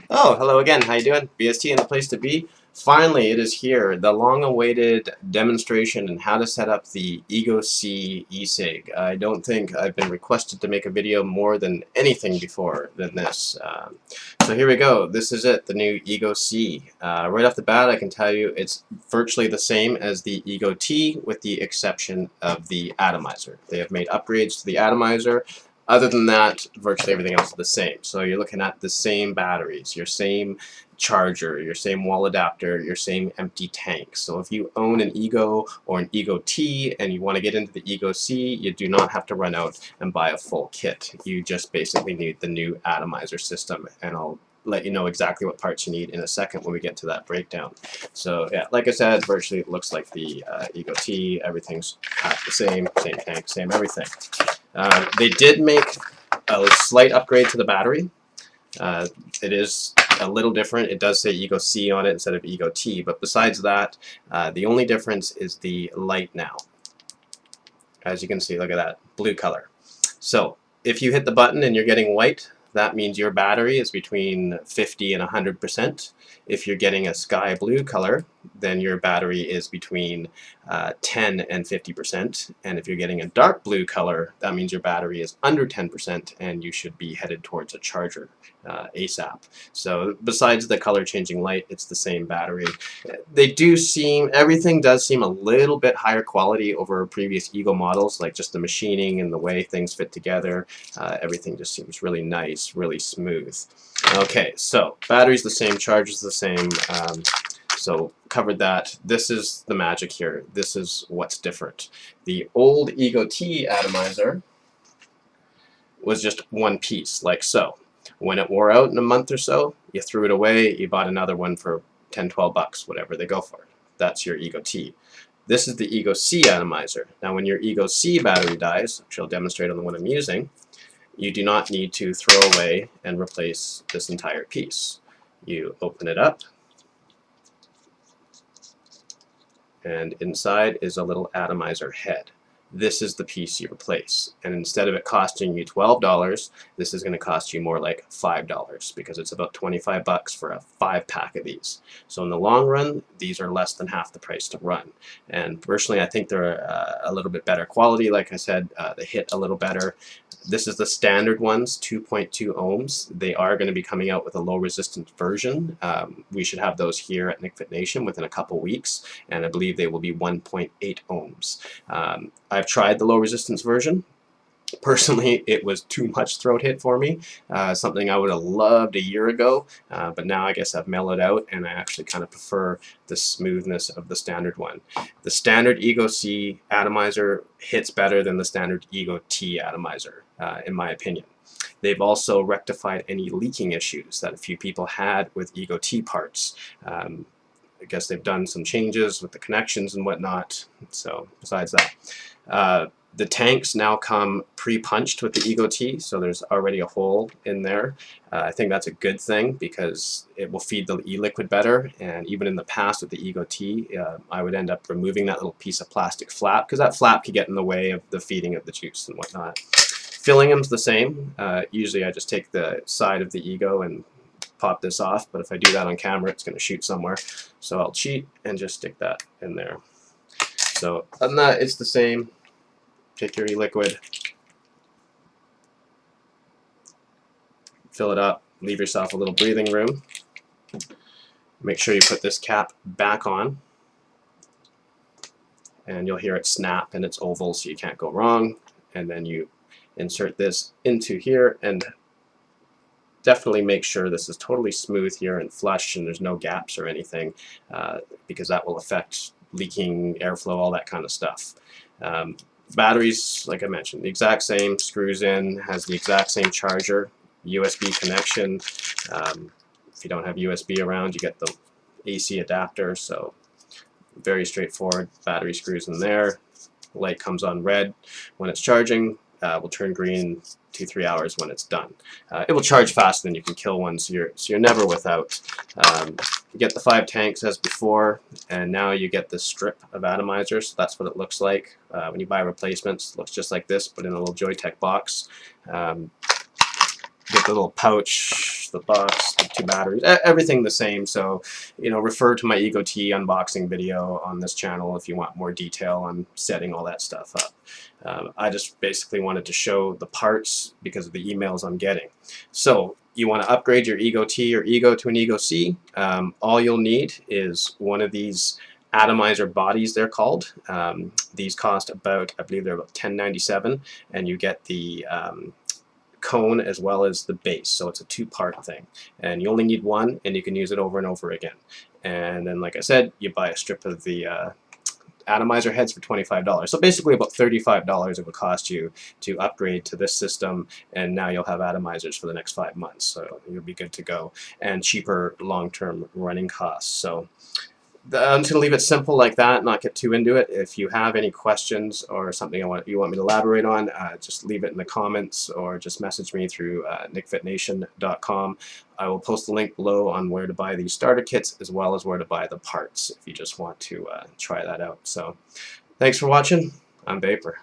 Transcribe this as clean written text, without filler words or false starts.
Oh, hello again. How you doing? BST in the place to be. Finally, it is here. The long-awaited demonstration on how to set up the eGo-C e-cig. I don't think I've been requested to make a video more than anything before than this. So here we go. This is it, the new eGo-C. Right off the bat, I can tell you it's virtually the same as the eGo-T with the exception of the atomizer. They have made upgrades to the atomizer. Other than that, virtually everything else is the same. So you're looking at the same batteries, your same charger, your same wall adapter, your same empty tank. So if you own an eGo or an eGo-T and you want to get into the eGo-C, you do not have to run out and buy a full kit. You just basically need the new atomizer system, and I'll let you know exactly what parts you need in a second when we get to that breakdown. So yeah, like I said, virtually it looks like the eGo-T. Everything's the same tank, same everything. They did make a slight upgrade to the battery. It is a little different. It does say eGo-C on it instead of eGo-T, but besides that, the only difference is the light now. As you can see, look at that, blue color. So if you hit the button and you're getting white, that means your battery is between 50 and 100%. If you're getting a sky blue color, then your battery is between 10 and 50%. And if you're getting a dark blue color, that means your battery is under 10% and you should be headed towards a charger ASAP. So besides the color changing light, it's the same battery. Everything does seem a little bit higher quality over previous eGo models, like just the machining and the way things fit together. Everything just seems really nice, really smooth. Okay, so battery's the same, charger's the same, so covered that. This is the magic here. This is what's different. The old eGo-T atomizer was just one piece, like so. When it wore out in a month or so, you threw it away, you bought another one for 10, 12 bucks, whatever they go for. That's your eGo-T. This is the eGo-C atomizer. Now when your eGo-C battery dies, which I'll demonstrate on the one I'm using, you do not need to throw away and replace this entire piece. You open it up, and inside is a little atomizer head. This is the piece you replace, and instead of it costing you $12, this is going to cost you more like $5 because it's about 25 bucks for a 5-pack of these. So in the long run, these are less than half the price to run, and personally I think they're a little bit better quality. Like I said, they hit a little better. This is the standard ones, 2.2 ohms. They are going to be coming out with a low resistance version. We should have those here at NicFitNation within a couple weeks, and I believe they will be 1.8 ohms. I've tried the low resistance version. Personally, it was too much throat hit for me, something I would have loved a year ago, but now I guess I've mellowed out and I actually kind of prefer the smoothness of the standard one. The standard eGo-C atomizer hits better than the standard eGo-T atomizer, in my opinion. They've also rectified any leaking issues that a few people had with eGo-T parts. I guess they've done some changes with the connections and whatnot, so besides that. The tanks now come pre-punched with the eGo-T, so there's already a hole in there. I think that's a good thing because it will feed the e-liquid better, and even in the past with the eGo-T, I would end up removing that little piece of plastic flap because that flap could get in the way of the feeding of the juice and whatnot. Filling them's the same. Usually I just take the side of the eGo and pop this off, but if I do that on camera, it's going to shoot somewhere. So I'll cheat and just stick that in there. So other than that, it's the same. Take your e-liquid, fill it up, leave yourself a little breathing room. Make sure you put this cap back on, and you'll hear it snap, and it's oval, so you can't go wrong. And then you insert this into here, and definitely make sure this is totally smooth here and flush and there's no gaps or anything, because that will affect leaking, airflow, all that kind of stuff. Batteries, like I mentioned, the exact same, screws in, has the exact same charger, USB connection. If you don't have USB around, you get the AC adapter, so very straightforward. Battery screws in there. Light comes on red when it's charging, will turn green 2-3 hours when it's done. It will charge faster than you can kill one, so you're never without. You get the 5 tanks as before, and now you get this strip of atomizers. So that's what it looks like when you buy replacements. It looks just like this, but in a little JoyeTech box. Get the little pouch cartridge, the box, the 2 batteries, everything the same. So, you know, refer to my eGo-C unboxing video on this channel if you want more detail on setting all that stuff up. I just basically wanted to show the parts because of the emails I'm getting. So you want to upgrade your eGo-C or eGo to an eGo-C. All you'll need is one of these atomizer bodies, they're called. These cost about, I believe they're about $10.97, and you get the cone as well as the base, so it's a 2-part thing, and you only need one and you can use it over and over again. And then, like I said, you buy a strip of the atomizer heads for $25. So basically about $35 it would cost you to upgrade to this system, and now you'll have atomizers for the next 5 months, so you'll be good to go, and cheaper long-term running costs. So I'm just going to leave it simple like that, not get too into it. If you have any questions or something you want me to elaborate on, just leave it in the comments or just message me through NicFitNation.com. I will post the link below on where to buy these starter kits as well as where to buy the parts if you just want to try that out. So thanks for watching. I'm Vapor.